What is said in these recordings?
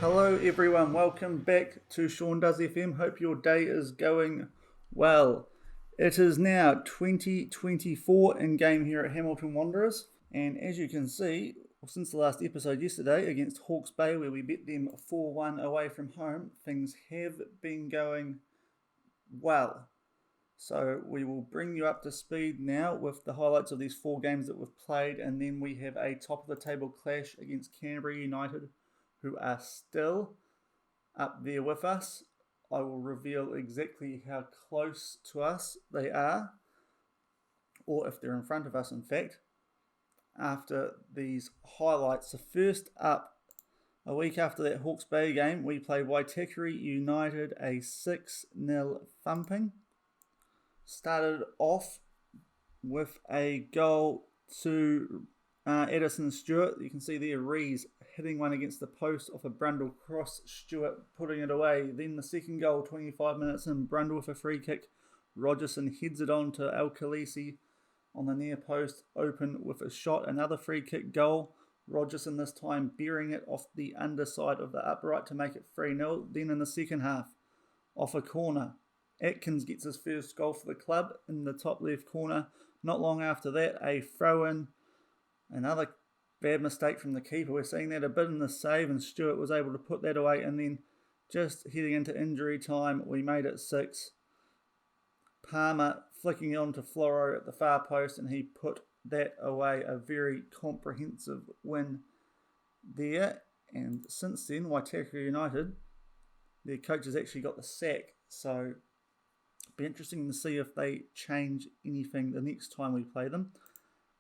Hello everyone, welcome back to Shaun Does FM. Hope your day is going well. It is now 2024 in game here at Hamilton Wanderers, and as you can see, since the last episode yesterday against Hawke's Bay where we beat them 4-1 away from home, things have been going well. So we will bring you up to speed now with the highlights of these 4 games that we've played, and then we have a top of the table clash against Canterbury United, who are still up there with us. I will reveal exactly how close to us they are, or if they're in front of us in fact, after these highlights. So first up, a week after that Hawke's Bay game, we played Canterbury United a 6-0 thumping. Started off with a goal to Edison Stewart. You can see there Rees hitting one against the post off a Brundle cross, Stewart putting it away. Then the second goal, 25 minutes in, Brundle with a free kick. Rogerson heads it on to El Khaleesi on the near post, open with a shot. Another free kick goal. Rogerson this time bearing it off the underside of the upright to make it 3-0. Then in the second half, off a corner, Atkins gets his first goal for the club in the top left corner. Not long after that, a throw-in. Another bad mistake from the keeper. We're seeing that a bit in the save, and Stewart was able to put that away. And then just heading into injury time, we made it 6. Palmer flicking it on to Floro at the far post, and he put that away. A very comprehensive win there. And since then, Canterbury United, their coach has actually got the sack. So it'll be interesting to see if they change anything the next time we play them.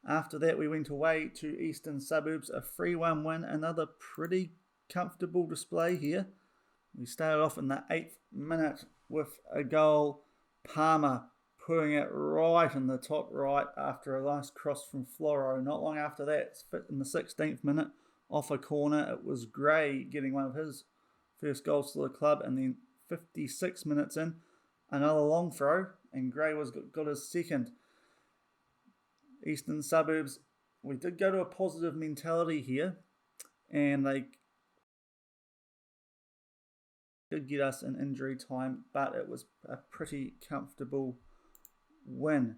After that, we went away to Eastern Suburbs, a 3-1 win, another pretty comfortable display here. We started off in the 8th minute with a goal, Palmer putting it right in the top right after a nice cross from Floro. Not long after that, in the 16th minute, off a corner, it was Gray getting one of his first goals to the club, and then 56 minutes in, another long throw, and Gray got his second. Eastern Suburbs, we did go to a positive mentality here, and they did get us in injury time, but it was a pretty comfortable win.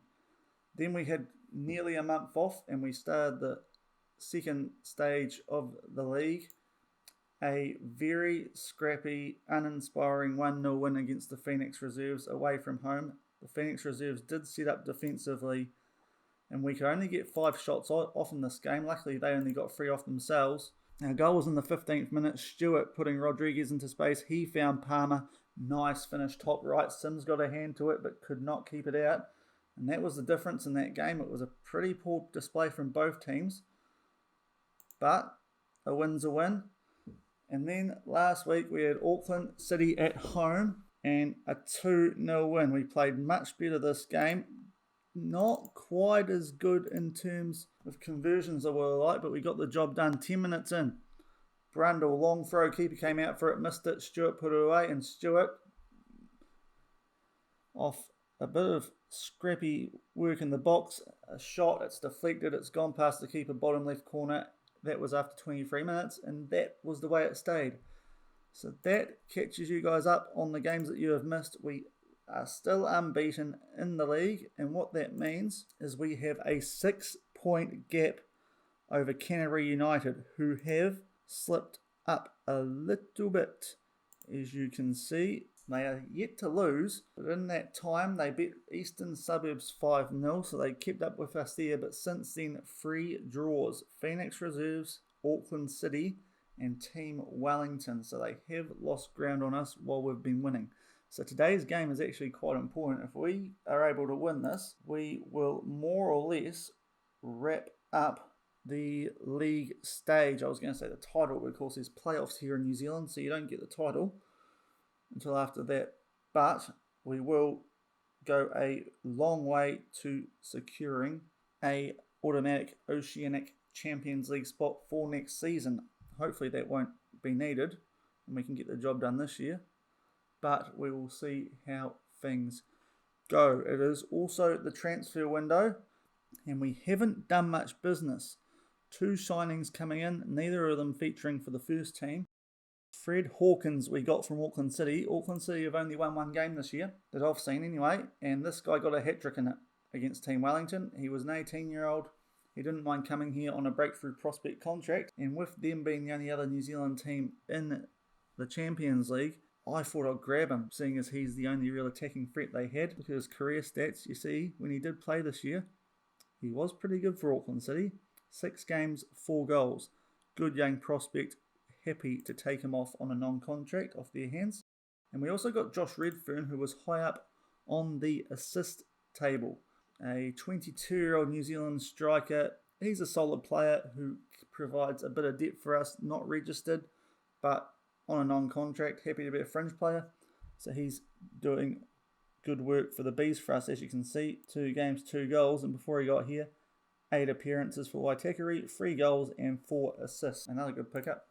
Then we had nearly a month off, and we started the second stage of the league. A very scrappy, uninspiring 1-0 win against the Phoenix Reserves away from home. The Phoenix Reserves did set up defensively, and we could only get 5 shots off in this game. Luckily, they only got 3 off themselves. Our goal was in the 15th minute. Stewart putting Rodriguez into space. He found Palmer. Nice finish, top right. Sims got a hand to it, but could not keep it out. And that was the difference in that game. It was a pretty poor display from both teams. But a win's a win. And then last week, we had Auckland City at home and a 2-0 win. We played much better this game. Not quite as good in terms of conversions as we like, but we got the job done 10 minutes in. Brundle, long throw, keeper came out for it, missed it, Stewart put it away, and Stewart, off a bit of scrappy work in the box, a shot, it's deflected, it's gone past the keeper, bottom left corner. That was after 23 minutes, and that was the way it stayed. So that catches you guys up on the games that you have missed. We are still unbeaten in the league, and what that means is we have a 6-point gap over Canterbury United, who have slipped up a little bit. As you can see, they are yet to lose, but in that time they beat Eastern Suburbs 5-0, so they kept up with us there. But since then, 3 draws: Phoenix Reserves, Auckland City, and Team Wellington. So they have lost ground on us while we've been winning. So today's game is actually quite important. If we are able to win this, we will more or less wrap up the league stage. I was going to say the title, but of course there's playoffs here in New Zealand, so you don't get the title until after that. But we will go a long way to securing a automatic Oceanic Champions League spot for next season. Hopefully that won't be needed and we can get the job done this year. But we will see how things go. It is also the transfer window, and we haven't done much business. 2 signings coming in, neither of them featuring for the first team. Fred Hawkins we got from Auckland City. Auckland City have only won one game this year, that I've seen anyway, and this guy got a hat-trick in it against Team Wellington. He was an 18-year-old. He didn't mind coming here on a breakthrough prospect contract, and with them being the only other New Zealand team in the Champions League, I thought I'd grab him, seeing as he's the only real attacking threat they had. Look at his career stats. You see, when he did play this year, he was pretty good for Auckland City. 6 games, 4 goals. Good young prospect. Happy to take him off on a non-contract off their hands. And we also got Josh Redfern, who was high up on the assist table. A 22-year-old New Zealand striker. He's a solid player who provides a bit of depth for us, not registered, but on a non-contract, happy to be a fringe player. So he's doing good work for the Bees for us, as you can see. 2 games, 2 goals, and before he got here, 8 appearances for Waitakere, 3 goals and 4 assists. Another good pickup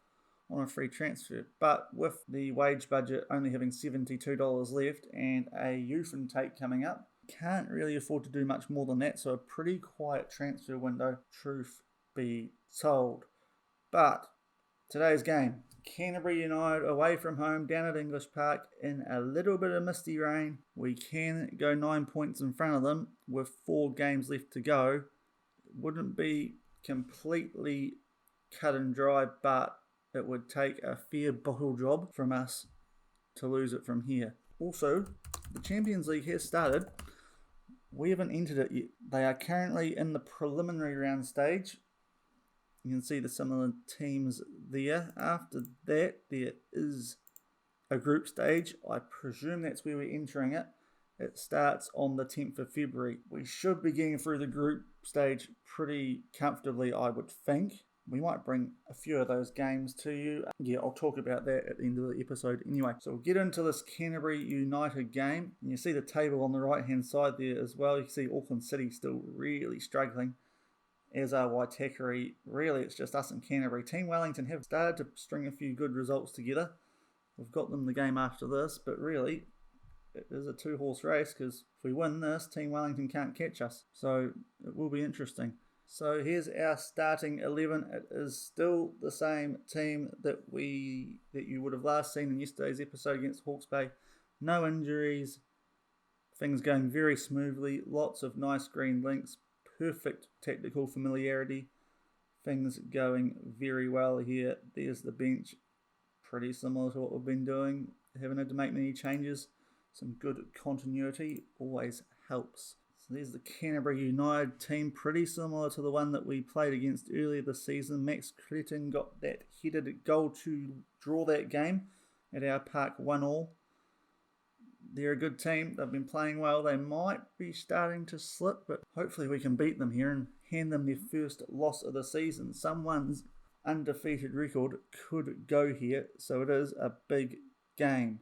on a free transfer. But with the wage budget only having $72 left and a youth intake coming up, can't really afford to do much more than that. So a pretty quiet transfer window, truth be told. But today's game, Canterbury United away from home down at English Park in a little bit of misty rain. We can go 9 points in front of them with 4 games left to go. It wouldn't be completely cut and dry, but it would take a fair bottle job from us to lose it from here. Also, the Champions League has started. We haven't entered it yet. They are currently in the preliminary round stage. You can see some of the teams there. After that, there is a group stage. I presume that's where we're entering it. It starts on the 10th of February. We should be getting through the group stage pretty comfortably, I would think. We might bring a few of those games to you. Yeah, I'll talk about that at the end of the episode anyway. So we'll get into this Canterbury United game. And you see the table on the right-hand side there as well. You can see Auckland City still really struggling, as are Waitakere. Really, it's just us and Canterbury. Team Wellington have started to string a few good results together. We've got them the game after this, but really, it is a 2-horse race, because if we win this, Team Wellington can't catch us. So it will be interesting. So here's our starting 11. It is still the same team that you would have last seen in yesterday's episode against Hawke's Bay. No injuries. Things going very smoothly. Lots of nice green links. Perfect tactical familiarity. Things going very well here. There's the bench. Pretty similar to what we've been doing. Haven't had to make many changes. Some good continuity always helps. So there's the Canterbury United team, pretty similar to the one that we played against earlier this season. Max Cretin got that headed goal to draw that game at our park 1-1. They're a good team. They've been playing well. They might be starting to slip, but hopefully we can beat them here and hand them their first loss of the season. Someone's undefeated record could go here, so it is a big game.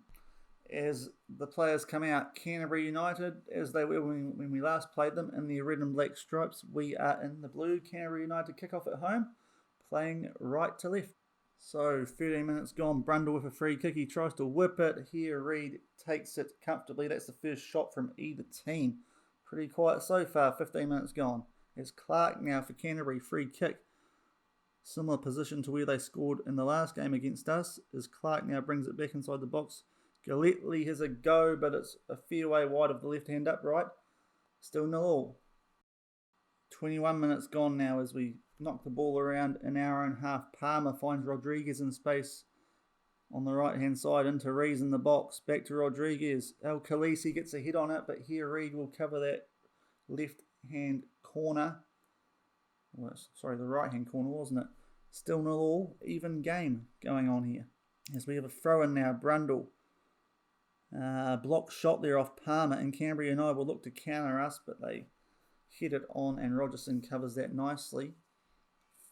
As the players come out, Canterbury United, as they were when we last played them, in the red and black stripes. We are in the blue. Canterbury United kick off at home, playing right to left. So 13 minutes gone. Brundle with a free kick. He tries to whip it. Here Reid takes it comfortably. That's the first shot from either team. Pretty quiet so far. 15 minutes gone. It's Clark now for Canterbury. Free kick. Similar position to where they scored in the last game against us. As Clark now brings it back inside the box. Galletley has a go, but it's a fair way wide of the left-hand upright. Still 0-0. 21 minutes gone now as we knock the ball around an hour and a half. Palmer finds Rodriguez in space on the right-hand side into Rees in the box. Back to Rodriguez. El Khaleesi gets a hit on it, but here Reid will cover that left-hand corner. Well, sorry, the right-hand corner, wasn't it? Still 0-0. Even game going on here. As we have a throw-in now. Brundle. Block shot there off Palmer, and Canterbury United will look to counter us, but they hit it on, and Rogerson covers that nicely.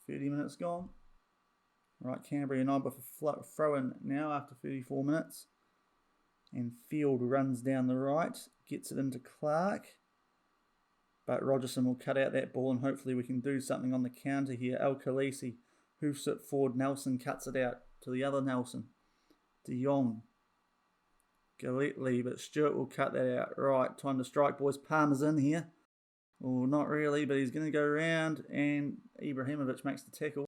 30 minutes gone. Right, Canterbury United with a throw-in now after 34 minutes. And Field runs down the right, gets it into Clark. But Rogerson will cut out that ball, and hopefully we can do something on the counter here. El Khaleesi hoofs it forward. Nelson cuts it out to the other Nelson. De Jong. Galletley, but Stewart will cut that out. Right, time to strike, boys. Palmer's in here. Well, not really, but he's going to go around, and Ibrahimovic makes the tackle.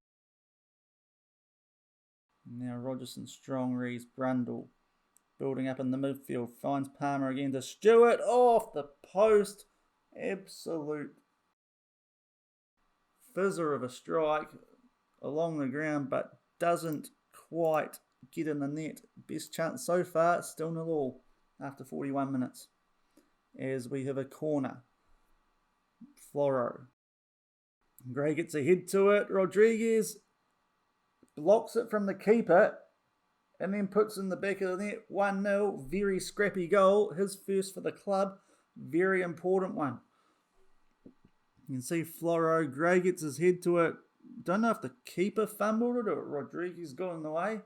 Now Rogerson, Strong, Rees, Brundle. Building up in the midfield. Finds Palmer again to Stewart. Off the post. Absolute fizzer of a strike along the ground, but doesn't quite get in the net. Best chance so far, still 0-0 after 41 minutes. As we have a corner. Floro. Gray gets ahead to it. Rodriguez blocks it from the keeper and then puts in the back of the net. 1-0. Very scrappy goal. His first for the club. Very important one. You can see Floro. Gray gets his head to it. Don't know if the keeper fumbled it or Rodriguez got in the way.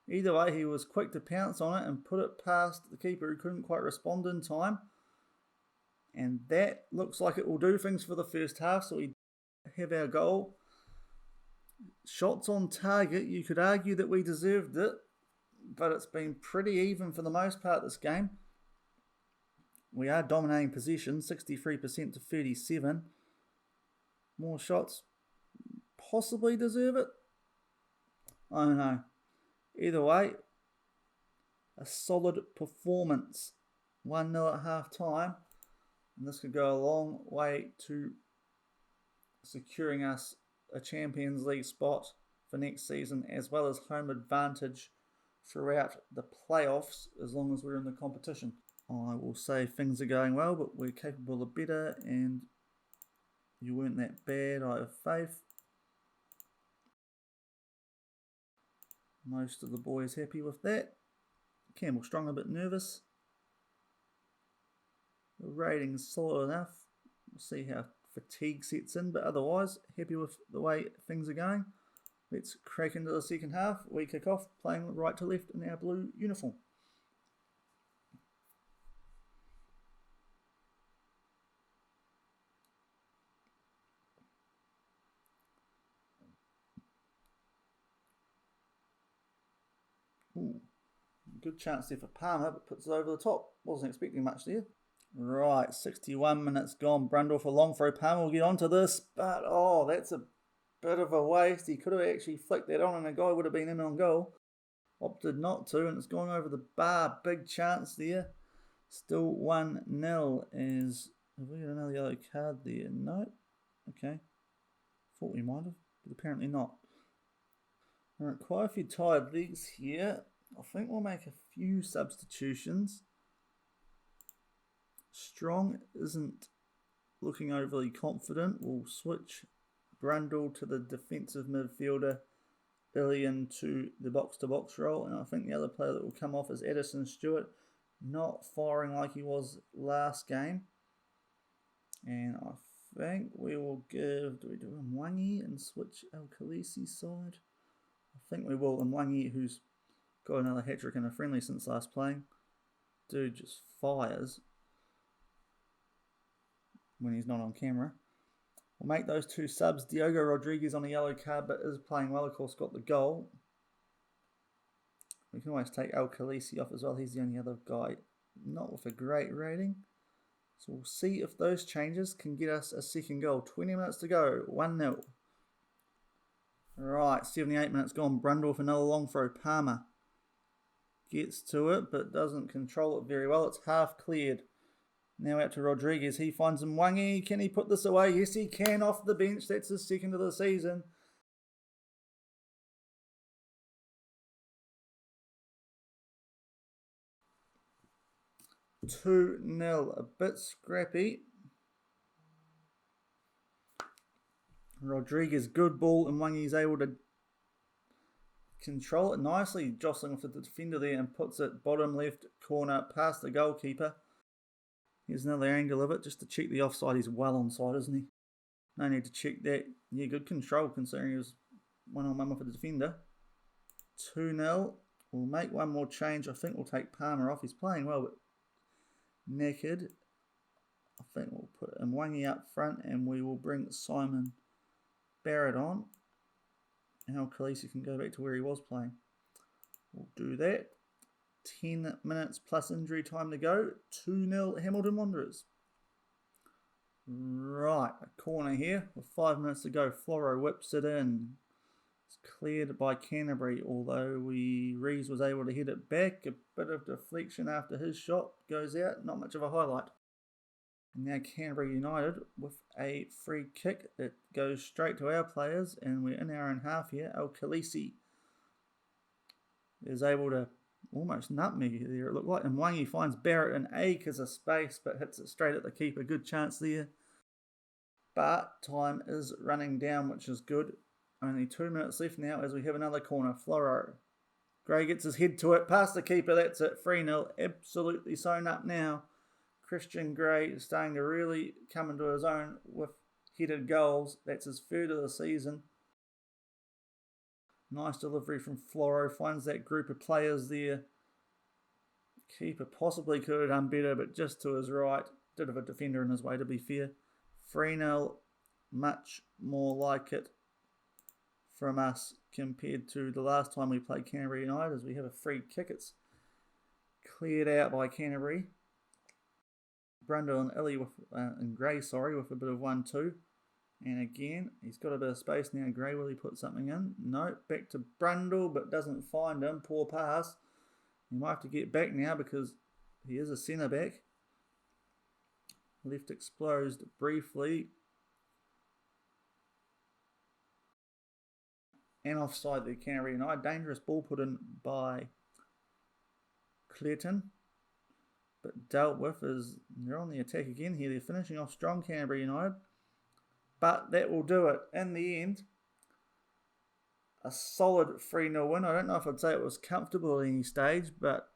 Either way, he was quick to pounce on it and put it past the keeper who couldn't quite respond in time. And that looks like it will do things for the first half. So we have our goal. Shots on target. You could argue that we deserved it, but it's been pretty even for the most part this game. We are dominating possession, 63% to 37. More shots. Possibly deserve it. I don't know. Either way, a solid performance. 1-0 at half time. And this could go a long way to securing us a Champions League spot for next season, as well as home advantage throughout the playoffs, as long as we're in the competition. I will say things are going well, but we're capable of better, and you weren't that bad, I have faith. Most of the boys happy with that. Campbell Strong a bit nervous. The rating's solid enough. We'll see how fatigue sets in, but otherwise happy with the way things are going. Let's crack into the second half. We kick off playing right to left in our blue uniform. Ooh, good chance there for Palmer, but puts it over the top. Wasn't expecting much there. Right, 61 minutes gone. Brundle for long throw. Palmer will get onto this, but oh, that's a bit of a waste. He could have actually flicked that on and a guy would have been in on goal. Opted not to, and it's gone over the bar. Big chance there. Still 1-0 as... Have we got another yellow card there? No. Okay. Thought we might have, but apparently not. Alright, quite a few tired legs here. I think we'll make a few substitutions. Strong isn't looking overly confident. We'll switch Brundle to the defensive midfielder, Illian to the box-to-box role, and I think the other player that will come off is Addison Stewart, not firing like he was last game. And I think we will give, do we do Mwangi and switch El Khaleesi's side? I think we will. And Mwangi, who's got another hat-trick and a friendly since last playing. Dude just fires when he's not on camera. We'll make those two subs. Diogo Rodriguez on a yellow card, but is playing well, of course, got the goal. We can always take El Khaleesi off as well. He's the only other guy not with a great rating. So we'll see if those changes can get us a second goal. 20 minutes to go. 1-0. Right, 78 minutes gone. Brundle with another long throw. Palmer gets to it, but doesn't control it very well. It's half cleared. Now out to Rodriguez. He finds Mwangi. Can he put this away? Yes, he can off the bench. That's his second of the season. (2-0). A bit scrappy. Rodriguez, good ball, and Mwangi's able to control it nicely, jostling with the defender there, and puts it bottom left corner past the goalkeeper. Here's another angle of it, just to check the offside. He's well onside, isn't he? No need to check that. Yeah, good control considering he was 1-on-1 with the defender. 2-0. We'll make one more change. I think we'll take Palmer off. He's playing well, but naked. I think we'll put Mwangi up front, and we will bring Simon Barrett on. And El Khaleesi can go back to where he was playing. We'll do that. 10 minutes plus injury time to go. 2-0 Hamilton Wanderers. Right, a corner here with 5 minutes to go. Floro whips it in. It's cleared by Canterbury, although Reeves was able to hit it back. A bit of deflection after his shot goes out, not much of a highlight. And now Canterbury United with a free kick. It goes straight to our players, and we're in our own half here. El Khaleesi is able to almost nutmeg there, it looked like. And Wangi finds Barrett in acres of space, but hits it straight at the keeper. Good chance there. But time is running down, which is good. Only 2 minutes left now as we have another corner. Floro. Gray gets his head to it, past the keeper. That's it. 3-0. Absolutely sewn up now. Christian Gray is starting to really come into his own with headed goals. That's his third of the season. Nice delivery from Floro. Finds that group of players there. Keeper possibly could have done better, but just to his right. Did have a defender in his way, to be fair. 3-0. Much more like it from us compared to the last time we played Canterbury United, as we have a free kick. It's cleared out by Canterbury. Brundle and Illy and Gray, with a bit of 1-2. And again, he's got a bit of space now. Gray, will he put something in? No, back to Brundle, but doesn't find him. Poor pass. He might have to get back now because he is a centre back. Left exposed briefly. And offside the Canterbury United. Dangerous ball put in by Clayton. But dealt with as they're on the attack again here. They're finishing off strong, Canterbury United. But that will do it. In the end, a solid 3-0 win. I don't know if I'd say it was comfortable at any stage, but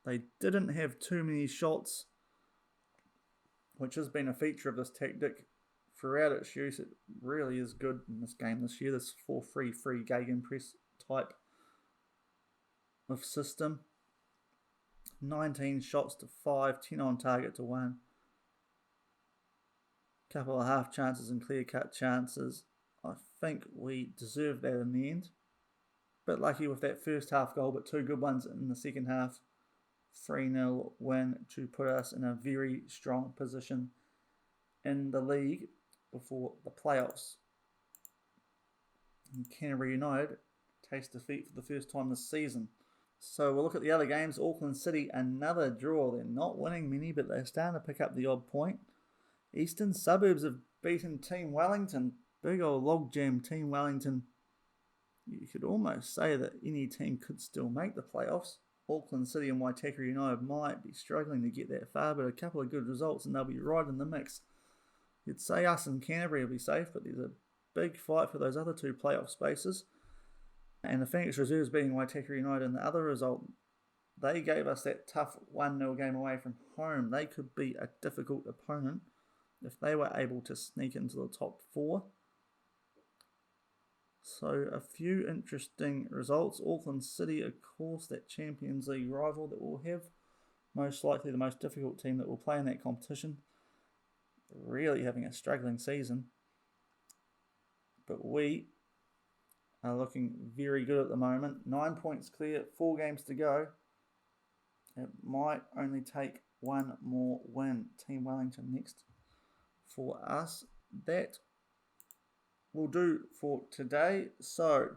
they didn't have too many shots, which has been a feature of this tactic throughout its use. It really is good in this game this year, this 4-3-3 gegenpress type of system. 19 shots to 5, 10 on target to 1. Couple of half chances and clear cut chances. I think we deserved that in the end. Bit lucky with that first half goal, but 2 good ones in the second half. 3-0 win to put us in a very strong position in the league before the playoffs. And Canterbury United taste defeat for the first time this season. So we'll look at the other games. Auckland City, another draw. They're not winning many, but they're starting to pick up the odd point. Eastern Suburbs have beaten Team Wellington. Big old logjam Team Wellington. You could almost say that any team could still make the playoffs. Auckland City and Waitaki United might be struggling to get that far, but a couple of good results and they'll be right in the mix. You'd say us and Canterbury will be safe, but there's a big fight for those other 2 playoff spaces. And the Phoenix Reserves beating Waitaki United in the other result, they gave us that tough 1-0 game away from home. They could be a difficult opponent if they were able to sneak into the top 4. So a few interesting results. Auckland City, of course, that Champions League rival that we'll have. Most likely the most difficult team that will play in that competition. Really having a struggling season. But we are looking very good at the moment. 9 points clear, 4 games to go. It might only take 1 more win. Team Wellington next for us. That will do for today. So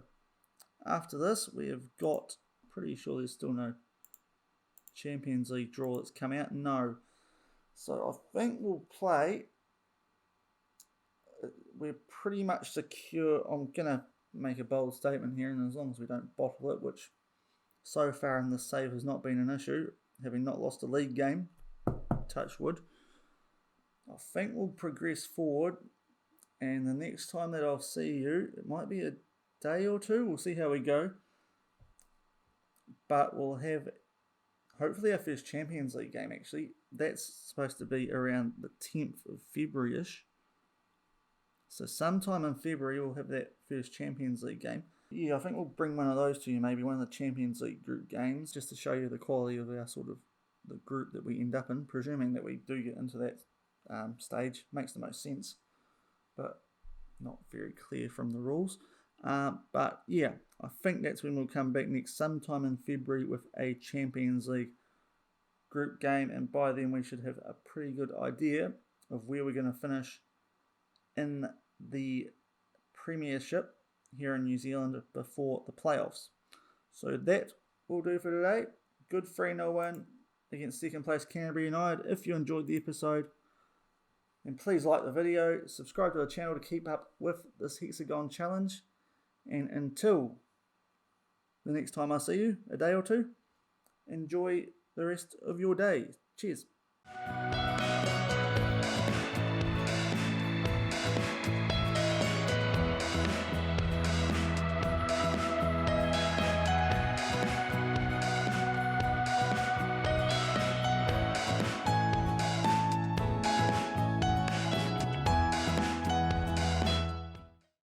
after this, we have got, pretty sure there's still no Champions League draw that's come out. No. So I think we'll play. We're pretty much secure. I'm going to make a bold statement here, and as long as we don't bottle it, which so far in this save has not been an issue, having not lost a league game, touch wood, I think we'll progress forward, and the next time that I'll see you, it might be a day or 2, we'll see how we go, but we'll have hopefully our first Champions League game. Actually, that's supposed to be around the 10th of February-ish. So sometime in February, we'll have that first Champions League game. Yeah, I think we'll bring one of those to you, maybe one of the Champions League group games, just to show you the quality of our sort of the group that we end up in, presuming that we do get into that stage. Makes the most sense, but not very clear from the rules. But yeah, I think that's when we'll come back next, sometime in February, with a Champions League group game, and by then we should have a pretty good idea of where we're going to finish in the Premiership here in New Zealand before the playoffs. So that will do for today. Good 3-0 win against second place Canterbury United. If you enjoyed the episode, then please like the video, subscribe to the channel to keep up with this Hexagon challenge. And until the next time I see you, a day or two, enjoy the rest of your day. Cheers.